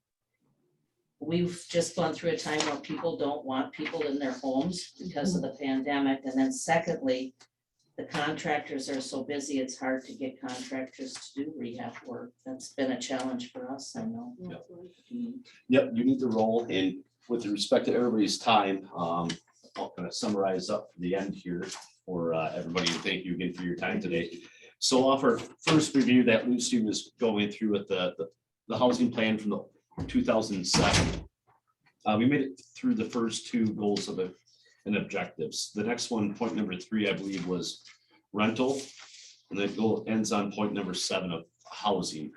we've just gone through a time where people don't want people in their homes because of the pandemic. And then secondly, the contractors are so busy, it's hard to get contractors to do rehab work. That's been a challenge for us, I know. Yep, you need to roll, and with respect to everybody's time, I'm gonna summarize up for the end here for everybody, and thank you again for your time today. So off our first review that Lucy was going through with the housing plan from the 2007. We made it through the first two goals of it and objectives. The next one, point number 3, I believe, was rental. And the goal ends on point number 7 of housing.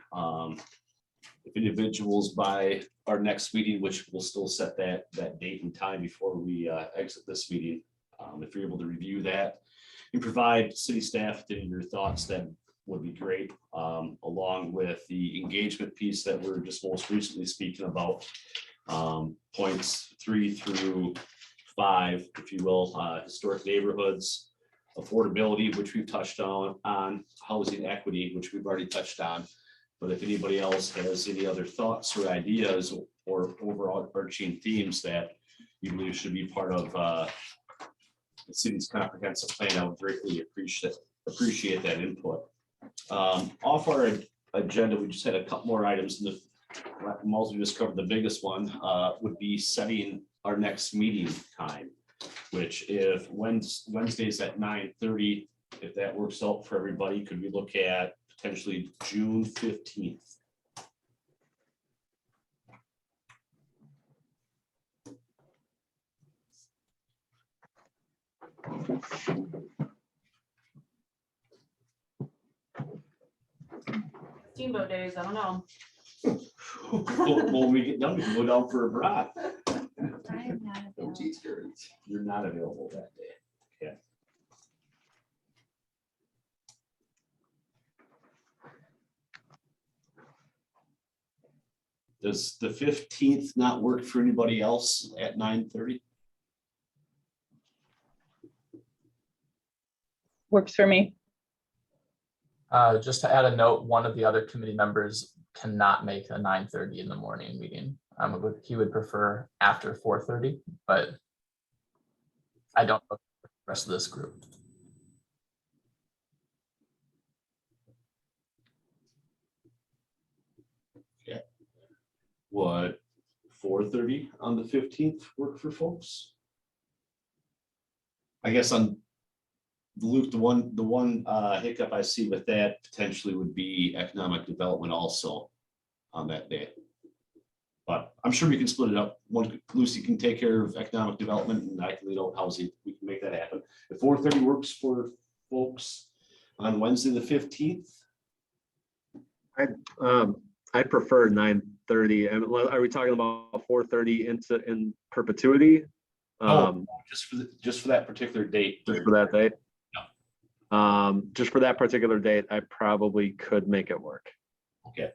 If individuals by our next meeting, which we'll still set that date and time before we exit this meeting, if you're able to review that and provide city staff with your thoughts, that would be great, along with the engagement piece that we're just most recently speaking about, points 3 through 5, if you will, historic neighborhoods, affordability, which we've touched on housing equity, which we've already touched on. But if anybody else has any other thoughts or ideas or overarching themes that you believe should be part of the city's comprehensive plan, I would greatly appreciate that input. Off our agenda, we just had a couple more items. And we just covered the biggest one, would be setting our next meeting time, which if Wednesday's at 9:30, if that works out for everybody, could we look at potentially June 15th? Steamboat days, I don't know. When we get done, we can go down for a brat. I'm not available. You're not available that day. Okay. Does the 15th not work for anybody else at 9:30? Works for me. Just to add a note, one of the other committee members cannot make a 9:30 in the morning meeting. He would prefer after 4:30, but I don't know the rest of this group. Yeah. Would 4:30 on the 15th work for folks? I guess on Luke, the one hiccup I see with that potentially would be economic development also on that day. But I'm sure we can split it up. Lucy can take care of economic development and I can lead out housing. We can make that happen. If 4:30 works for folks on Wednesday, the 15th. I prefer 9:30. And are we talking about 4:30 in perpetuity? Just for that particular date. Just for that date? Just for that particular date, I probably could make it work. Okay.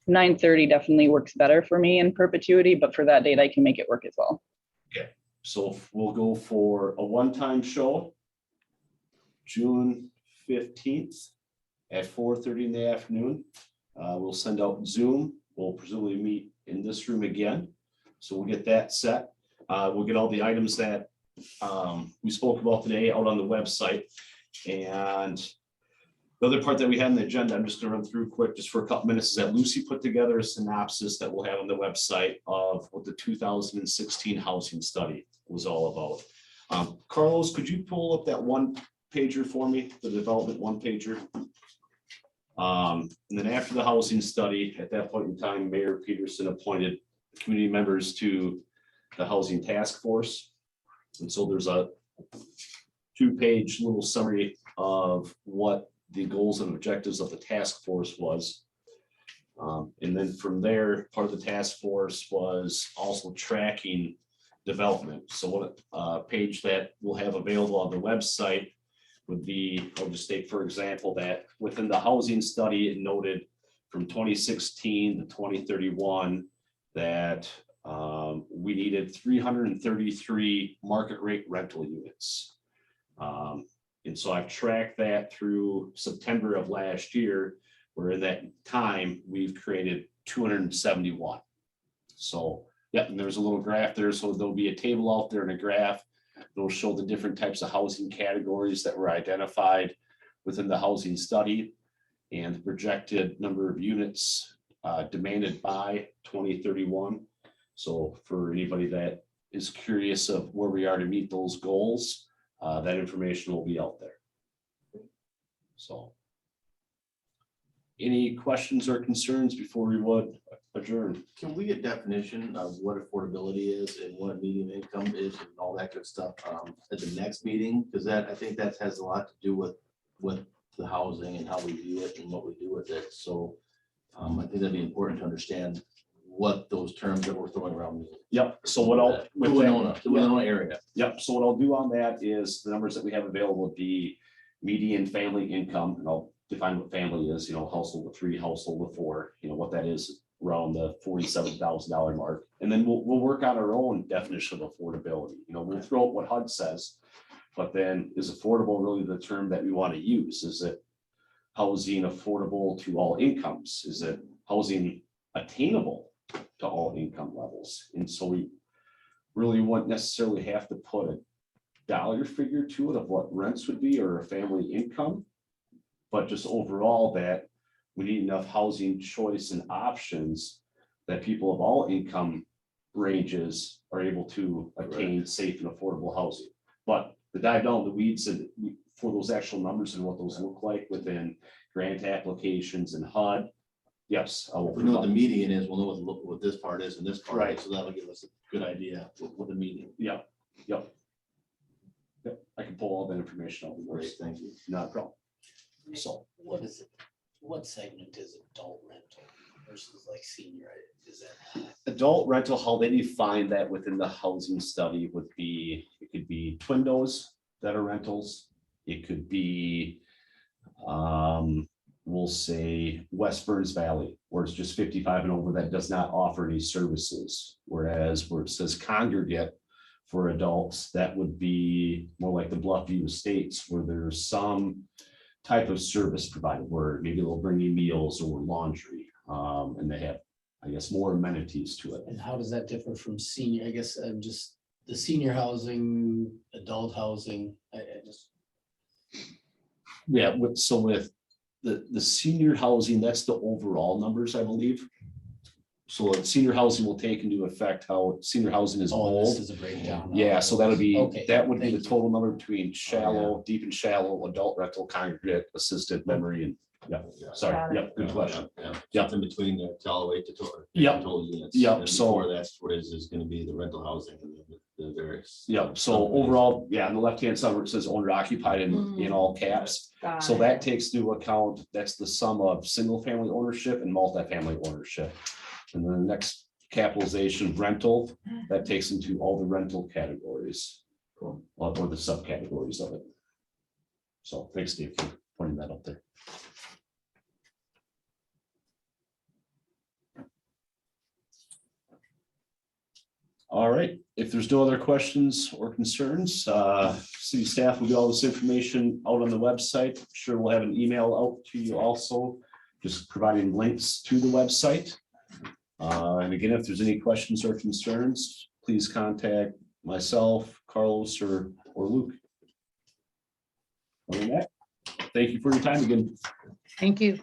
9:30 definitely works better for me in perpetuity, but for that date, I can make it work as well. Okay, so we'll go for a one-time show, June 15th at 4:30 in the afternoon. We'll send out Zoom. We'll presumably meet in this room again. So we'll get that set. We'll get all the items that we spoke about today out on the website. And the other part that we had on the agenda, I'm just gonna run through quick just for a couple minutes, is that Lucy put together a synopsis that we'll have on the website of what the 2016 housing study was all about. Carlos, could you pull up that one pager for me, the development one pager? And then after the housing study, at that point in time, Mayor Peterson appointed community members to the housing task force. And so there's a 2-page little summary of what the goals and objectives of the task force was. And then from there, part of the task force was also tracking development. So what page that we'll have available on the website would be, I'll just state, for example, that within the housing study, it noted from 2016 to 2031 that we we needed 333 market rate rental units. And so I've tracked that through September of last year, where in that time, we've created 271. So, yeah, and there's a little graph there. So there'll be a table out there and a graph. It'll show the different types of housing categories that were identified within the housing study and the projected number of units demanded by 2031. So for anybody that is curious of where we are to meet those goals, that information will be out there. So any questions or concerns before we would adjourn? Can we get definition of what affordability is and what median income is and all that good stuff at the next meeting? Because that, I think that has a lot to do with the housing and how we view it and what we do with it. So I think that'd be important to understand what those terms that we're throwing around mean. Yep, so what I'll. The Winona area. Yep, so what I'll do on that is the numbers that we have available would be median family income, and I'll define what family is, household with 3, household with 4, what that is around the $47,000 mark. And then we'll work on our own definition of affordability. We'll throw out what HUD says, but then is affordable really the term that we want to use? Is it housing affordable to all incomes? Is it housing attainable to all income levels? And so we really wouldn't necessarily have to put a dollar figure to it of what rents would be or a family income, but just overall that we need enough housing choice and options that people of all income ranges are able to attain safe and affordable housing. But to dive down the weeds and for those actual numbers and what those look like within grant applications and HUD, yes. If we know what the median is, we'll know what this part is and this part. Right. Is, so that'll give us a good idea what the median. Yep. I can pull all that information out. Great, thank you. Not a problem. So What is it? What segment is adult rental versus like senior? Is that? adult rental, how they define that within the housing study would be, it could be twin doors that are rentals. It could be, we'll say West Burns Valley, where it's just 55 and over, that does not offer any services. Whereas where it says congregate for adults, that would be more like the Bluffview Estates, where there's some type of service provided, where maybe they'll bring you meals or laundry, and they have, I guess, more amenities to it. And how does that differ from senior? I guess I'm just the senior housing, adult housing. I just. Yeah, so with the senior housing, that's the overall numbers, I believe. So senior housing will take into effect how senior housing is Oh, this old. is a breakdown. Yeah, so that'll be, Okay, that would be thank the you. total number between shallow, deep and shallow, adult rental, congregate, assisted, memory, and, yeah, sorry, yep, good question. Yep, in between there, to all the way to total. Yep. Total units. Yep, And so- before that's what is gonna be the rental housing and the various. Yeah, so overall, yeah, on the left-hand side where it says owner occupied in all caps. Got So it. that takes into account, that's the sum of single family ownership and multifamily ownership. And then the next capitalization rental, that takes into all the rental categories. Or the subcategories of it. So thanks, Steve, for pointing that up there. All right, if there's no other questions or concerns, city staff will get all this information out on the website. I'm sure we'll have an email out to you also, just providing links to the website. And again, if there's any questions or concerns, please contact myself, Carlos, or Luke. Other than that, thank you for your time again. Thank you.